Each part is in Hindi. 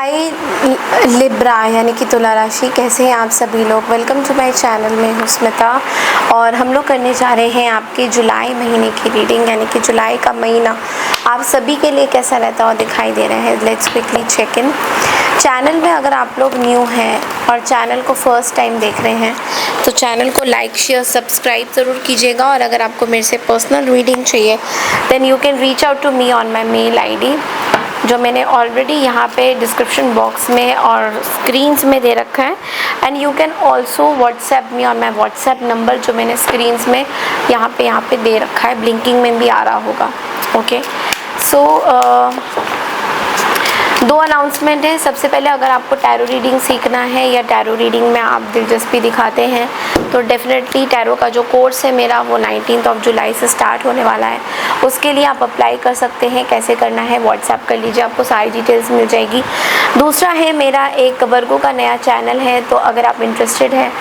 हाय लिब्रा यानी कि तुला राशि, कैसे हैं आप सभी लोग। Welcome to my channel. मैं हूं स्मिता और हम लोग करने जा रहे हैं आपके जुलाई महीने की रीडिंग, यानी कि जुलाई का महीना आप सभी के लिए कैसा रहता हुआ दिखाई दे रहा है। Let's quickly check in. Channel में अगर आप लोग न्यू हैं और चैनल को फर्स्ट टाइम देख रहे हैं तो चैनल को लाइक शेयर सब्सक्राइब ज़रूर कीजिएगा। और अगर आपको मेरे से पर्सनल रीडिंग चाहिए then you can reach out to me on my mail ID, जो मैंने ऑलरेडी यहाँ पे डिस्क्रिप्शन बॉक्स में और स्क्रीन्स में दे रखा है। And you can also WhatsApp me on my WhatsApp number, जो मैंने स्क्रीन्स में यहाँ पे दे रखा है, ब्लिंकिंग में भी आ रहा होगा। ओके, सो दो अनाउंसमेंट है। सबसे पहले, अगर आपको टैरो रीडिंग सीखना है या टैरो रीडिंग में आप दिलचस्पी दिखाते हैं तो डेफिनेटली टैरो का जो कोर्स है मेरा वो 19 जुलाई से स्टार्ट होने वाला है। उसके लिए आप अप्लाई कर सकते हैं। कैसे करना है व्हाट्सएप कर लीजिए, आपको सारी डिटेल्स मिल जाएगी। दूसरा है, मेरा एक वर्गो का नया चैनल है, तो अगर आप इंटरेस्टेड हैं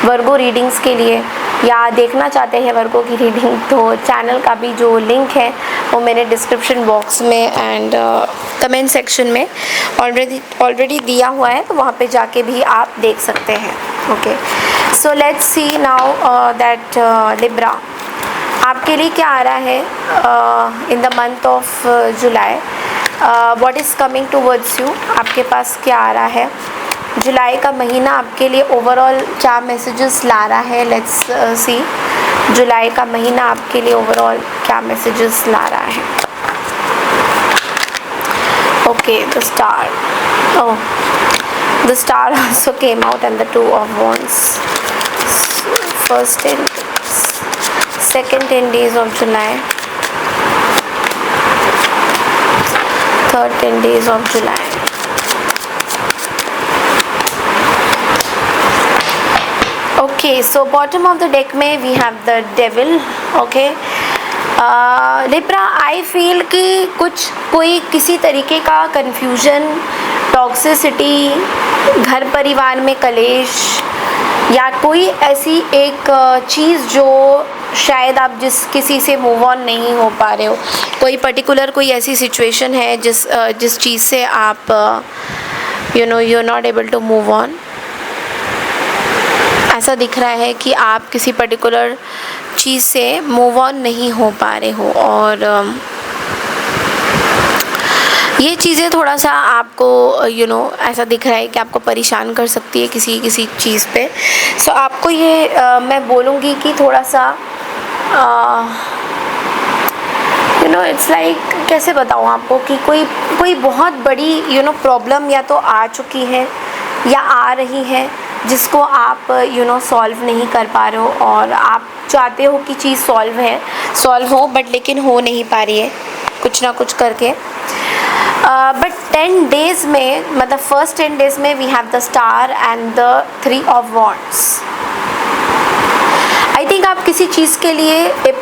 वर्गो रीडिंग्स के लिए या देखना चाहते हैं वर्गो की रीडिंग, तो चैनल का भी जो लिंक है वो मैंने डिस्क्रिप्शन बॉक्स में एंड कमेंट सेक्शन में ऑलरेडी दिया हुआ है, तो वहाँ पे जाके भी आप देख सकते हैं। Okay, so let's see now that Libra आपके लिए क्या आ रहा है in the month of July. What is coming towards you, आपके पास क्या आ रहा है। जुलाई का महीना आपके लिए ओवरऑल क्या मैसेजेस ला रहा है। लेट्स सी जुलाई का महीना आपके लिए ओवरऑल क्या मैसेजेस ला रहा है। Okay, the star, oh, the star also came out and the 2 of wands. First 10 days, second 10 days of July, third 10 days of July. Okay, so bottom of the deck में we have the devil. Okay, Libra, I feel कि कोई किसी तरीके का कन्फ्यूजन, टॉक्सिसिटी, घर परिवार में कलेश या कोई ऐसी एक चीज़ जो शायद आप किसी से मूव ऑन नहीं हो पा रहे हो। कोई पर्टिकुलर कोई ऐसी सिचुएशन है जिस चीज़ से आप you are not able to move on. ऐसा दिख रहा है कि आप किसी पर्टिकुलर चीज़ से मूव ऑन नहीं हो पा रहे हो और ये चीज़ें थोड़ा सा आपको ऐसा दिख रहा है कि आपको परेशान कर सकती है किसी चीज़ पे। सो आपको ये मैं बोलूँगी कि थोड़ा सा इट्स लाइक कैसे बताऊँ आपको कि कोई बहुत बड़ी प्रॉब्लम या तो आ चुकी है या आ रही है जिसको आप सॉल्व नहीं कर पा रहे हो और आप चाहते हो कि चीज़ सॉल्व हो बट लेकिन हो नहीं पा रही है कुछ ना कुछ करके। बट 10 डेज़ में, मतलब फर्स्ट 10 डेज़ में we have the star and the 3 of wands। I think आप किसी चीज़ के लिए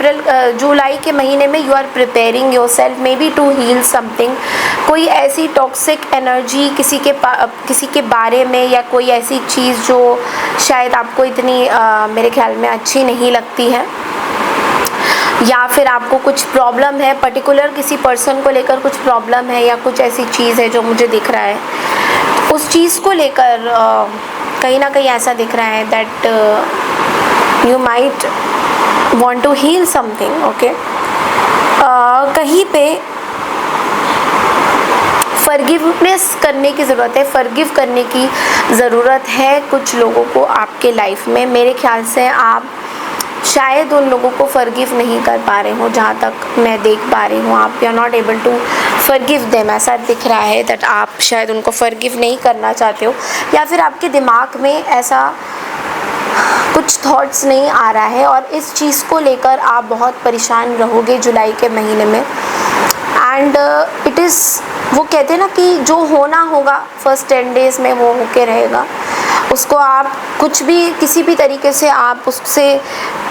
जुलाई के महीने में you are preparing yourself maybe to heal something. कोई ऐसी टॉक्सिक एनर्जी किसी के बारे में या कोई ऐसी चीज़ जो शायद आपको इतनी मेरे ख्याल में अच्छी नहीं लगती है, या फिर आपको कुछ प्रॉब्लम है पर्टिकुलर किसी पर्सन को लेकर, कुछ प्रॉब्लम है या कुछ ऐसी चीज़ है जो मुझे दिख रहा है, उस चीज़ को लेकर कहीं ना कहीं ऐसा दिख रहा है that you might want to heal something. Okay, कहीं पे फॉरगिवनेस करने की ज़रूरत है, फॉरगिव करने की ज़रूरत है कुछ लोगों को आपके लाइफ में। मेरे ख्याल से आप शायद उन लोगों को फॉरगिव नहीं कर पा रहे हो, जहाँ तक मैं देख पा रही हूँ आप you are not able to forgive them. ऐसा दिख रहा है दैट आप शायद उनको फॉरगिव नहीं करना चाहते हो या फिर आपके दिमाग में ऐसा कुछ थॉट्स नहीं आ रहा है और इस चीज़ को लेकर आप बहुत परेशान रहोगे जुलाई के महीने में। एंड इट इज़, वो कहते हैं ना कि जो होना होगा फर्स्ट 10 डेज़ में वो होके रहेगा। उसको आप कुछ भी किसी भी तरीके से आप उससे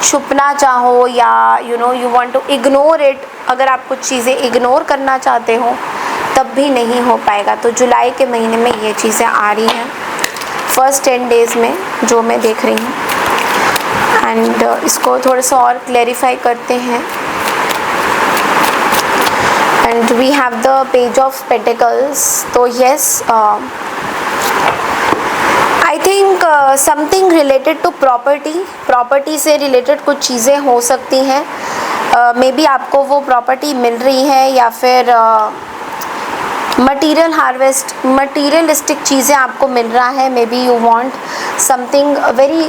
छुपना चाहो या you want to ignore it, अगर आप कुछ चीज़ें इग्नोर करना चाहते हो तब भी नहीं हो पाएगा। तो जुलाई के महीने में ये चीज़ें आ रही हैं फर्स्ट 10 डेज़ में जो मैं देख रही हूँ। एंड इसको थोड़ा सा और क्लैरिफाई करते हैं and we have the page of pentacles. तो yes, I think something related to property से रिलेटेड कुछ चीज़ें हो सकती हैं। मे बी आपको वो प्रॉपर्टी मिल रही है, या फिर मटीरियलिस्टिक चीज़ें आपको मिल रहा है। May B you want something very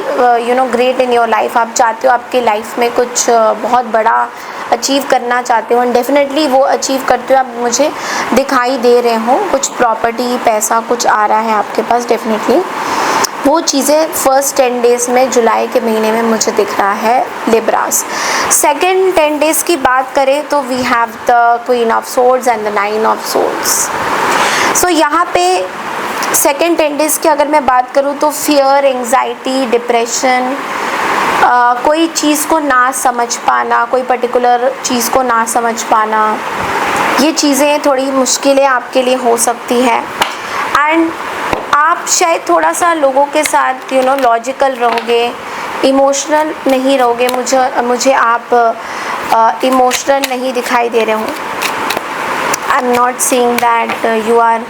great in your life. आप चाहते हो आपके लाइफ में कुछ बहुत बड़ा अचीव करना चाहते हो, एंड डेफिनेटली वो अचीव करते हो आप मुझे दिखाई दे रहे हो। कुछ प्रॉपर्टी, पैसा कुछ आ रहा है आपके पास, डेफिनेटली वो चीज़ें फर्स्ट 10 डेज़ में, जुलाई के महीने में मुझे दिख रहा है लिब्रास। सेकेंड 10 डेज़ की बात करें तो we have the queen of swords and the 9 of swords. So यहाँ पे सेकेंड 10 डेज़ की अगर मैं बात करूँ तो फियर, एंग्जाइटी, डिप्रेशन, कोई चीज़ को ना समझ पाना, कोई पर्टिकुलर चीज़ को ना समझ पाना, ये चीज़ें थोड़ी मुश्किलें आपके लिए हो सकती है। एंड आप शायद थोड़ा सा लोगों के साथ लॉजिकल रहोगे, इमोशनल नहीं रहोगे। मुझे आप इमोशनल नहीं दिखाई दे रहे हो। I am not seeing that you are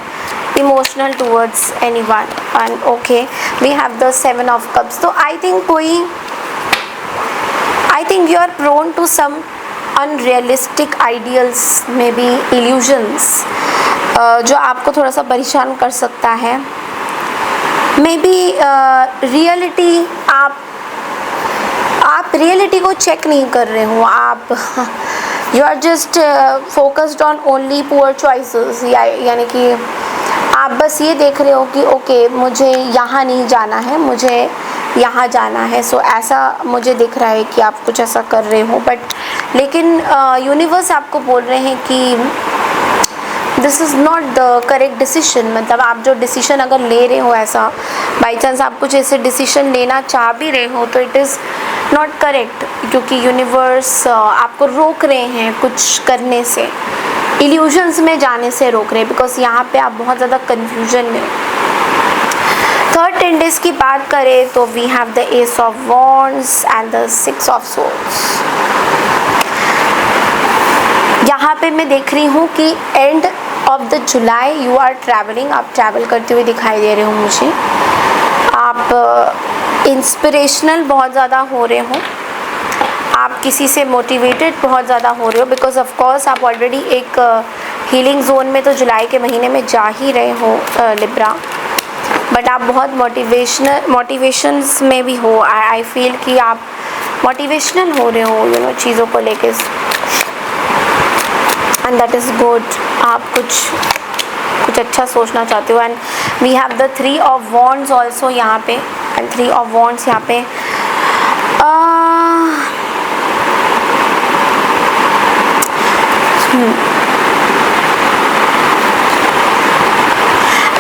emotional towards anyone. And okay, we have the 7 of cups. तो I think you are prone to some unrealistic ideals, may be illusions, जो आपको थोड़ा सा परेशान कर सकता है। मे बी रियलिटी, आप रियलिटी को चेक नहीं कर रहे हो। आप you are just focused on only poor choices, यानी कि आप बस ये देख रहे हो कि ओके मुझे यहाँ नहीं जाना है, मुझे यहाँ जाना है। सो ऐसा मुझे दिख रहा है कि आप कुछ ऐसा कर रहे हो, बट लेकिन यूनिवर्स आपको बोल रहे हैं कि this is not the correct decision. मतलब आप जो डिसीजन अगर ले रहे हो, ऐसा बाई चांस आप कुछ ऐसे डिसीजन लेना चाह भी रहे हो, तो इट इज़ नॉट करेक्ट, क्योंकि यूनिवर्स आपको रोक रहे हैं कुछ करने से, इल्यूजन्स में जाने से रोक रहे हैं, बिकॉज यहाँ पे आप बहुत ज़्यादा कन्फ्यूजन में। थर्ड 10 डेज़ की बात करें तो we have the ace of wands and the 6 of swords. यहाँ पे मैं देख रही हूँ कि end of the July you are travelling, आप ट्रैवल करते हुए दिखाई दे रहे हो मुझे। आप इंस्पिरेशनल बहुत ज़्यादा हो रहे हो, आप किसी से मोटिवेटेड बहुत ज़्यादा हो रहे हो, बिकॉज ऑफ कोर्स आप ऑलरेडी एक हीलिंग जोन में तो जुलाई के महीने में जा ही रहे हो लिब्रा, बट आप बहुत मोटिवेशंस में भी हो। आई फील कि आप मोटिवेशनल हो रहे हो चीज़ों को लेके, एंड दैट इज़ गुड। आप कुछ अच्छा सोचना चाहते हो। And we have the 3 of wands also यहाँ पे, एंड 3 ऑफ वॉन्ड्स यहाँ पे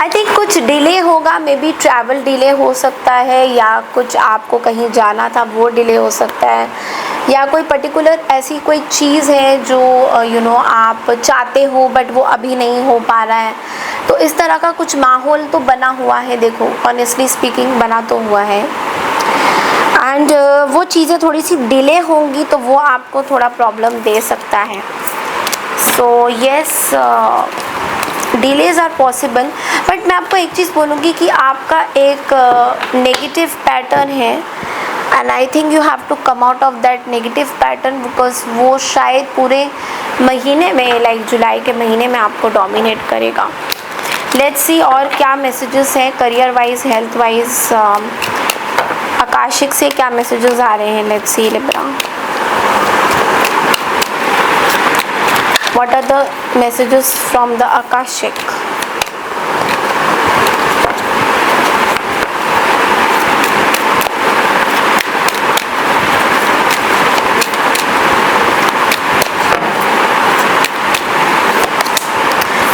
आई थिंक कुछ डिले होगा, मे बी ट्रैवल डिले हो सकता है, या कुछ आपको कहीं जाना था वो डिले हो सकता है, या कोई पर्टिकुलर ऐसी कोई चीज़ है जो आप चाहते हो बट वो अभी नहीं हो पा रहा है। तो इस तरह का कुछ माहौल तो बना हुआ है, देखो ऑनेस्टली स्पीकिंग बना तो हुआ है, एंड वो चीज़ें थोड़ी सी डिले होंगी तो वो आपको थोड़ा प्रॉब्लम दे सकता है। So yes, delays are possible, but मैं आपको एक चीज़ बोलूँगी कि आपका एक नेगेटिव पैटर्न है, and I think you have to come out of that negative pattern, because वो शायद पूरे महीने में, लाइक जुलाई के महीने में आपको डोमिनेट करेगा। लेट्स सी और क्या मैसेजेस हैं career wise, health wise, Akashic से क्या मैसेजेस आ रहे हैं। Let's see Libra, what are the messages from the Akashic?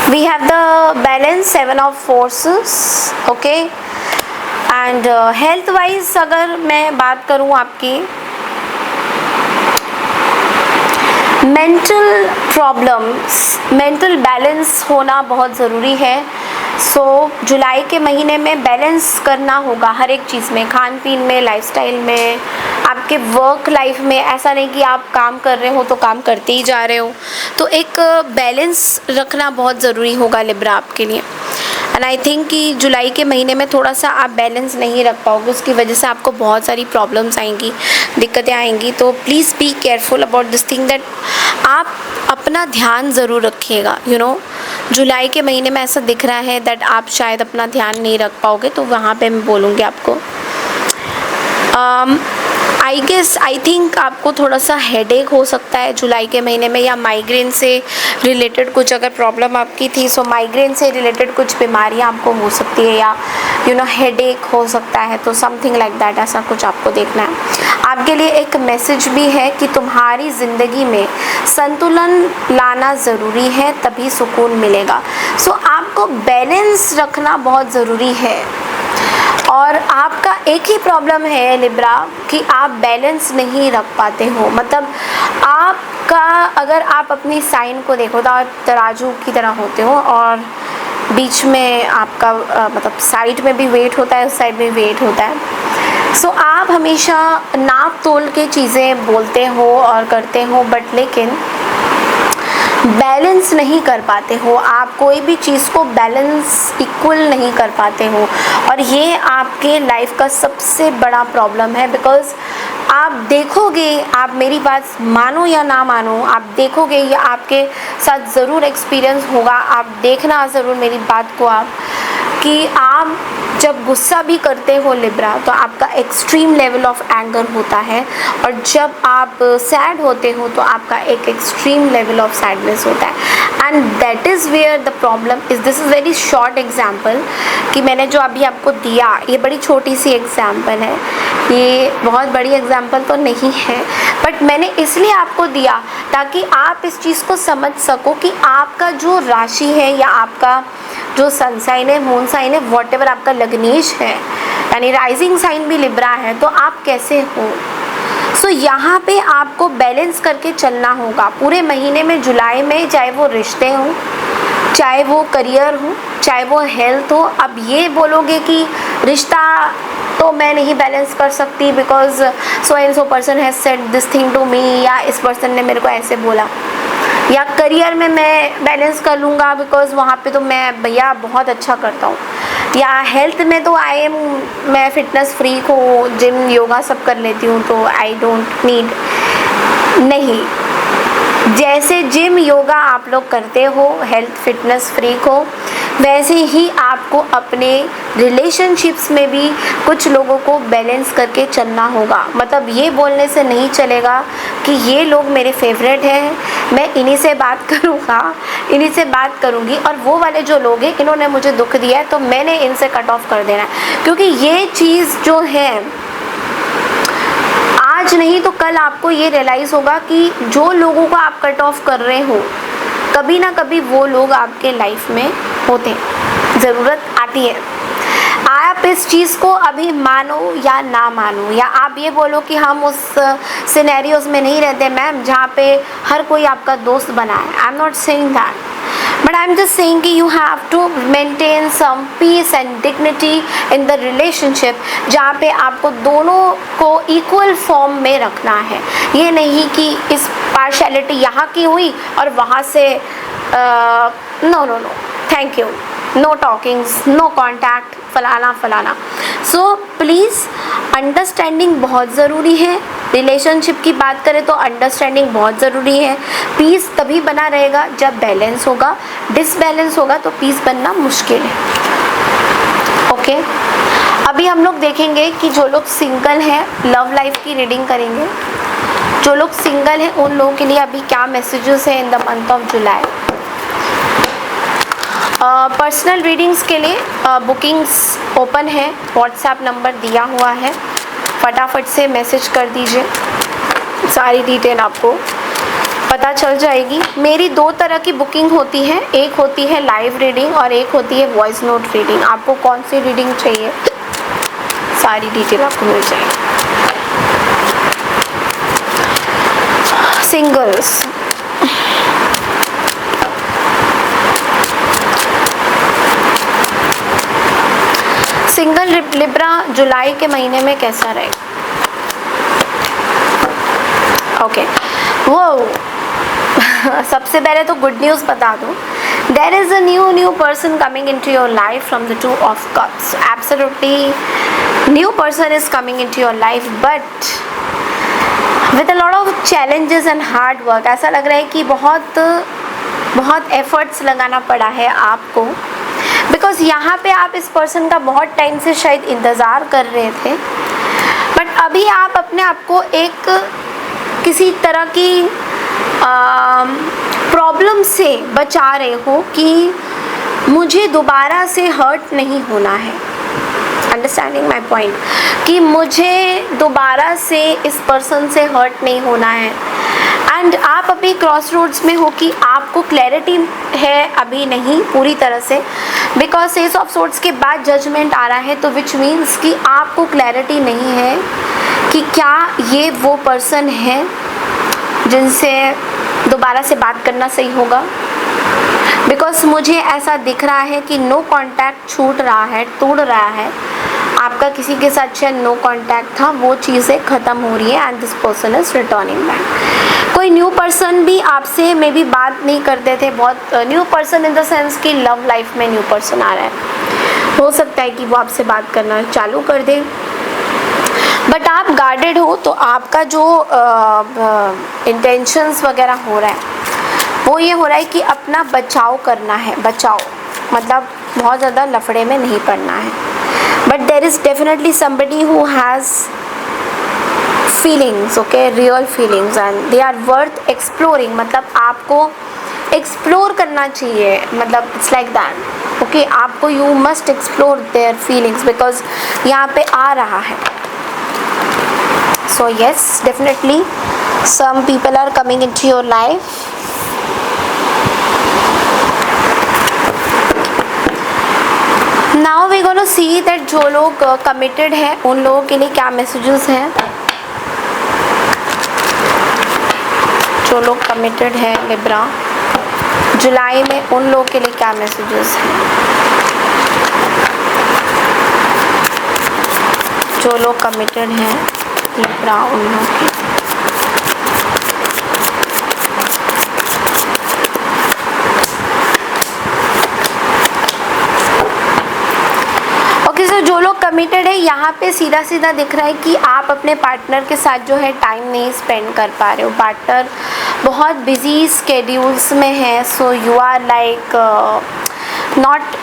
We have the balance, 7 of forces, okay, and health wise अगर मैं बात करूँ आपकी, मेंटल प्रॉब्लम्स, मेंटल बैलेंस होना बहुत ज़रूरी है। सो जुलाई के महीने में बैलेंस करना होगा हर एक चीज़ में, खान पीन में, लाइफस्टाइल में, आपके वर्क लाइफ में ऐसा नहीं कि आप काम कर रहे हो तो काम करते ही जा रहे हो, तो एक बैलेंस रखना बहुत ज़रूरी होगा लिब्रा आपके लिए। एंड आई थिंक कि जुलाई के महीने में थोड़ा सा आप बैलेंस नहीं रख पाओगे, उसकी वजह से आपको बहुत सारी प्रॉब्लम्स आएंगी, दिक्कतें आएंगी। तो please be careful about this thing that आप अपना ध्यान ज़रूर रखिएगा। जुलाई के महीने में ऐसा दिख रहा है दैट आप शायद अपना ध्यान नहीं रख पाओगे, तो वहाँ पे मैं बोलूँगी आपको आई थिंक आपको थोड़ा सा हेडेक हो सकता है जुलाई के महीने में, या माइग्रेन से रिलेटेड कुछ अगर प्रॉब्लम आपकी थी, सो माइग्रेन से रिलेटेड कुछ बीमारियां आपको हो सकती है, या हेडेक हो सकता है, तो समथिंग लाइक दैट, ऐसा कुछ आपको देखना है। आपके लिए एक मैसेज भी है कि तुम्हारी ज़िंदगी में संतुलन लाना ज़रूरी है, तभी सुकून मिलेगा। सो आपको बैलेंस रखना बहुत ज़रूरी है। और आपका एक ही प्रॉब्लम है लिब्रा कि आप बैलेंस नहीं रख पाते हो। मतलब आपका, अगर आप अपनी साइन को देखो तो आप तराजू की तरह होते हो, और बीच में आपका मतलब साइड में भी वेट होता है, उस साइड में वेट होता है। सो आप हमेशा नाप तोल के चीज़ें बोलते हो और करते हो, बट लेकिन बैलेंस नहीं कर पाते हो। आप कोई भी चीज़ को बैलेंस इक्वल नहीं कर पाते हो, और ये आपके लाइफ का सबसे बड़ा प्रॉब्लम है। बिकॉज़ आप देखोगे, आप मेरी बात मानो या ना मानो, आप देखोगे, ये आपके साथ ज़रूर एक्सपीरियंस होगा, आप देखना ज़रूर मेरी बात को आप, कि आप जब गुस्सा भी करते हो लिब्रा, तो आपका एक्सट्रीम लेवल ऑफ एंगर होता है, और जब आप सैड होते हो तो आपका एक एक्सट्रीम लेवल ऑफ सैडनेस होता है। And that is where the problem is. This is very short example कि मैंने जो अभी आपको दिया, ये बड़ी छोटी सी एग्जाम्पल है, ये बहुत बड़ी एग्जाम्पल तो नहीं है, बट मैंने इसलिए आपको दिया ताकि आप इस चीज़ को समझ सको कि आपका जो राशि है, या आपका जो सन साइन है, मून साइन है, वॉट एवर आपका लग्नेश है, यानी राइजिंग साइन भी लिब्रा है, तो आप कैसे हो। सो यहाँ पे आपको बैलेंस करके चलना होगा पूरे महीने में, जुलाई में, चाहे वो रिश्ते हों, चाहे वो करियर हो, चाहे वो हेल्थ हो। अब ये बोलोगे कि रिश्ता तो मैं नहीं बैलेंस कर सकती because so and so person has said this thing to me, या इस पर्सन ने मेरे को ऐसे बोला, या करियर में मैं बैलेंस कर लूँगा बिकॉज़ वहाँ पे तो मैं भैया बहुत अच्छा करता हूँ, या हेल्थ में तो मैं फिटनेस फ्रीक हूँ, जिम योगा सब कर लेती हूँ, तो आई डोंट नीड। नहीं, जैसे जिम योगा आप लोग करते हो, हेल्थ फिटनेस फ्रीक हो, वैसे ही आपको अपने रिलेशनशिप्स में भी कुछ लोगों को बैलेंस करके चलना होगा। मतलब ये बोलने से नहीं चलेगा कि ये लोग मेरे फेवरेट हैं, मैं इन्हीं से बात करूँगा, इन्हीं से बात करूँगी, और वो वाले जो लोग हैं इन्होंने मुझे दुख दिया है तो मैंने इनसे कट ऑफ कर देना है। क्योंकि ये चीज़ जो है, आज नहीं तो कल आपको ये रियलाइज़ होगा कि जो लोगों को आप कट ऑफ कर रहे हो, कभी ना कभी वो लोग आपके लाइफ में होते हैं, ज़रूरत आती है। आप इस चीज़ को अभी मानो या ना मानो, या आप ये बोलो कि हम उस सिनेरियोज में नहीं रहते मैम जहाँ पे हर कोई आपका दोस्त बना है। I am not saying that, but I am just saying कि you have to maintain some peace and dignity in the relationship, जहाँ पे आपको दोनों को इक्वल फॉर्म में रखना है। ये नहीं कि इस पार्शलिटी यहाँ की हुई और वहाँ से no no no, thank you, no talkings, no contact, फलाना फलाना। सो प्लीज़ अंडरस्टैंडिंग बहुत ज़रूरी है। रिलेशनशिप की बात करें तो अंडरस्टैंडिंग बहुत ज़रूरी है। पीस तभी बना रहेगा जब बैलेंस होगा, डिसबैलेंस होगा तो पीस बनना मुश्किल है। ओके, अभी हम लोग देखेंगे कि जो लोग सिंगल हैं, लव लाइफ की रीडिंग करेंगे। जो लोग सिंगल हैं उन लोगों के लिए अभी क्या मैसेजेस हैं in the month of July. Personal readings के लिए बुकिंग्स ओपन है, व्हाट्सएप नंबर दिया हुआ है, फटाफट से मैसेज कर दीजिए, सारी डिटेल आपको पता चल जाएगी। मेरी दो तरह की बुकिंग होती है, एक होती है लाइव रीडिंग और एक होती है वॉइस नोट रीडिंग। आपको कौन सी रीडिंग चाहिए, सारी डिटेल आपको मिल जाएगी। सिंगल्स, सिंगल लिब्रा जुलाई के महीने में कैसा रहेगा। ओके वो सबसे पहले तो गुड न्यूज़ बता दूँ. There is a new person coming into your life from the Two of Cups. Absolutely new person is coming into your life, but with a lot of challenges and hard work. ऐसा लग रहा है कि बहुत एफर्ट्स लगाना पड़ा है आपको, बिकॉज यहाँ पे आप इस पर्सन का बहुत टाइम से शायद इंतज़ार कर रहे थे, बट अभी आप अपने आप को एक किसी तरह की प्रॉब्लम से बचा रहे हो कि मुझे दोबारा से हर्ट नहीं होना है. अंडरस्टैंडिंग माई पॉइंट कि मुझे दोबारा से इस पर्सन से हर्ट नहीं होना है. एंड आप अभी क्रॉस रोड्स में हो कि आपको क्लैरिटी है अभी नहीं पूरी तरह से, बिकॉज एस ऑफ सोर्ड्स के बाद जजमेंट आ रहा है, तो विच मीन्स कि आपको क्लैरिटी नहीं है कि क्या ये वो पर्सन है जिनसे दोबारा से बात करना सही होगा. बिकॉज मुझे ऐसा दिख रहा है कि नो कांटेक्ट छूट रहा है, टूट रहा है. आपका किसी के साथ शायद नो कांटेक्ट था, वो चीज़ें ख़त्म हो रही है and this person is returning back. कोई न्यू पर्सन भी आपसे मे बी बात नहीं करते थे, बहुत new person in the sense कि लव लाइफ में न्यू पर्सन आ रहा है. हो सकता है कि वो आपसे बात करना चालू कर दे, बट आप गार्डेड हो, तो आपका जो इंटेंशंस वगैरह हो रहा है वो ये हो रहा है कि अपना बचाव करना है. बचाव मतलब बहुत ज़्यादा लफड़े में नहीं पड़ना है. But there is definitely somebody who has feelings, okay, real feelings, and they are worth exploring. मतलब आपको एक्सप्लोर करना चाहिए, मतलब इट्स लाइक दैट, ओके. आपको you must explore their feelings because यहाँ पे आ रहा है. So yes, definitely some people are coming into your life. Now we're going to see that जो लोग committed हैं उन लोगों के लिए क्या messages हैं. जो लोग committed हैं लिब्रा, जुलाई में उन लोगों के लिए क्या messages हैं. जो लोग committed हैं लिब्रा उन लोगों के. ओके, सो जो लोग कमिटेड है यहाँ पे सीधा सीधा दिख रहा है कि आप अपने पार्टनर के साथ जो है टाइम नहीं स्पेंड कर पा रहे हो. पार्टनर बहुत बिजी स्केड्यूल्स में है, so you are like not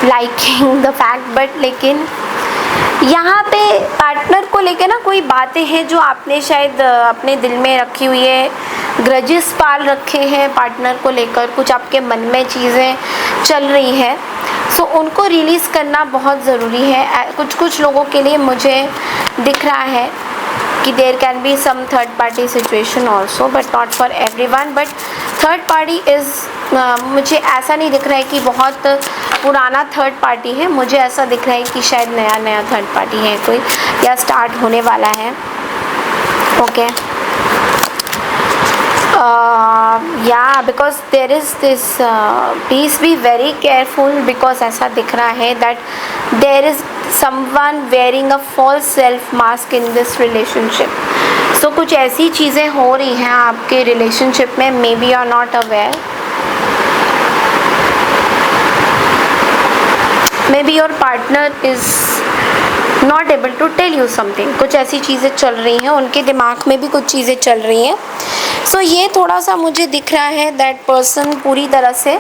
liking the fact, but लेकिन यहाँ पे पार्टनर को लेके ना कोई बातें हैं जो आपने शायद अपने दिल में रखी हुई है, ग्रजेस पाल रखे हैं पार्टनर को लेकर, कुछ आपके मन में चीज़ें चल रही है, सो उनको रिलीज़ करना बहुत ज़रूरी है. कुछ लोगों के लिए मुझे दिख रहा है कि there can be some third party situation also, but not for everyone. But third party is, मुझे ऐसा नहीं दिख रहा है कि बहुत पुराना थर्ड पार्टी है. मुझे ऐसा दिख रहा है कि शायद नया थर्ड पार्टी है कोई, या स्टार्ट होने वाला है. ओके, या because there is this, please be very careful, because ऐसा दिख रहा है that there is someone wearing a false self mask in this relationship. So कुछ ऐसी चीज़ें हो रही हैं आपके रिलेशनशिप में, maybe you are not aware, maybe your partner is not able to tell you something. कुछ ऐसी चीज़ें चल रही हैं, उनके दिमाग में भी कुछ चीज़ें चल रही हैं. सो ये थोड़ा सा मुझे दिख रहा है दैट पर्सन पूरी तरह से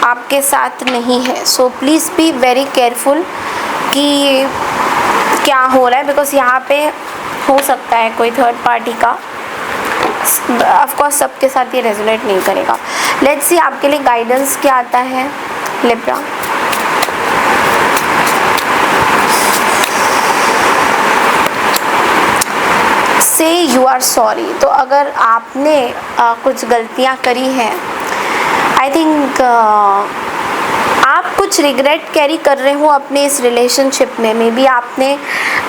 आपके साथ नहीं है. So please be very careful कि क्या हो रहा है, बिकॉज यहाँ पे हो सकता है कोई थर्ड पार्टी का. ऑफ कोर्स सबके साथ ये रेजोनेट नहीं करेगा. लेट्स सी आपके लिए गाइडेंस क्या आता है लिब्रा. से यू आर सॉरी. तो अगर आपने कुछ गलतियाँ करी हैं, आई थिंक आप कुछ रिग्रेट कैरी कर रहे हो अपने इस रिलेशनशिप में. मे बी आपने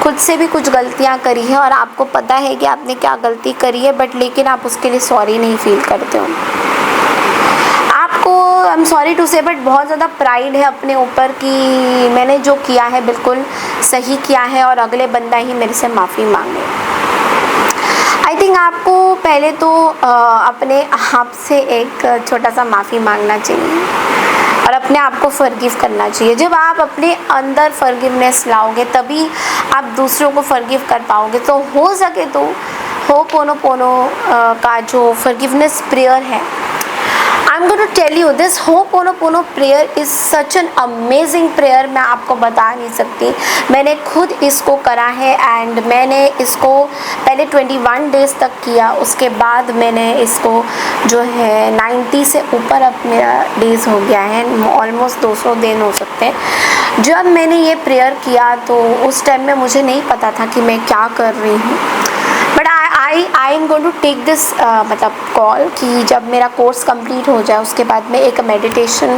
खुद से भी कुछ गलतियां करी हैं और आपको पता है कि आपने क्या गलती करी है, बट लेकिन आप उसके लिए सॉरी नहीं फील करते हो. आपको, आई एम सॉरी टू से, बट बहुत ज़्यादा प्राइड है अपने ऊपर कि मैंने जो किया है बिल्कुल सही किया है और अगले बंदा ही मेरे से माफ़ी मांगे. आई थिंक आपको पहले तो अपने आप से एक छोटा सा माफ़ी मांगना चाहिए और अपने आप को फॉरगिव करना चाहिए। जब आप अपने अंदर फॉरगिवनेस लाओगे तभी आप दूसरों को फॉरगिव कर पाओगे। तो हो सके तो होपोनोपोनो का जो फॉरगिवनेस प्रेयर है, I'm going to tell you this ho'oponopono prayer is such an amazing prayer। मैं आपको बता नहीं सकती, मैंने खुद इसको करा है एंड मैंने इसको पहले 21 डेज़ तक किया, उसके बाद मैंने इसको जो है 90 से ऊपर अब मेरा डेज़ हो गया है, ऑलमोस्ट 200 दिन हो सकते हैं। जब मैंने ये प्रेयर किया तो उस टाइम में मुझे नहीं पता था कि मैं क्या कर रही हूँ, but I am going to take this मतलब कॉल कि जब मेरा कोर्स कंप्लीट हो जाए उसके बाद मैं एक मेडिटेशन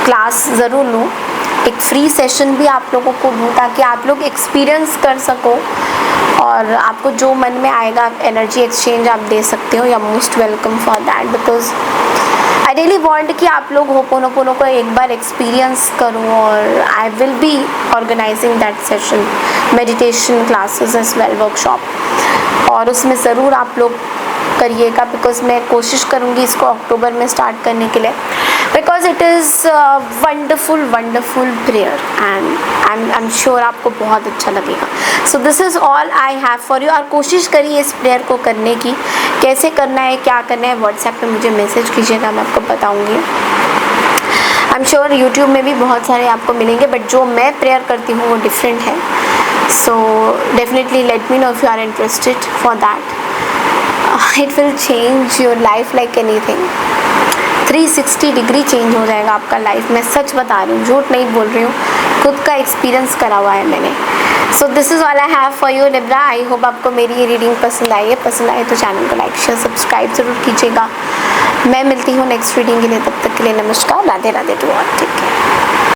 क्लास ज़रूर लूँ, एक फ्री सेशन भी आप लोगों को दूँ ताकि आप लोग एक्सपीरियंस कर सको और आपको जो मन में आएगा एनर्जी एक्सचेंज आप दे सकते हो। या most welcome for that, because I really want कि आप लोग होपोनोपोनो को एक बार एक्सपीरियंस करूँ और I will be organizing that session, meditation classes as well, workshop, और उसमें ज़रूर आप लोग करिएगा बिकॉज मैं कोशिश करूँगी इसको अक्टूबर में स्टार्ट करने के लिए, because it is wonderful prayer and I am sure आपको बहुत अच्छा लगेगा। So this is all I have for you. और कोशिश करिए इस प्रेयर को करने की, कैसे करना है क्या करना है व्हाट्सएप पे मुझे मैसेज कीजिएगा, मैं आपको बताऊँगी। आई एम श्योर यूट्यूब में भी बहुत सारे आपको मिलेंगे, बट जो मैं प्रेयर करती हूँ वो डिफरेंट है। So definitely let me know if you are interested for that. It will change your life like anything. 360 degree change हो जाएगा आपका लाइफ, मैं सच बता रही हूँ, झूठ नहीं बोल रही हूँ, खुद का एक्सपीरियंस करा हुआ है मैंने। So this is all I have for you Libra. I hope आपको मेरी ये रीडिंग पसंद आई है, पसंद आए तो चैनल को लाइक शेयर सब्सक्राइब ज़रूर कीजिएगा। मैं मिलती हूँ नेक्स्ट रीडिंग के लिए, तब तक के लिए नमस्कार, राधे राधे टू ऑल, ठीक है।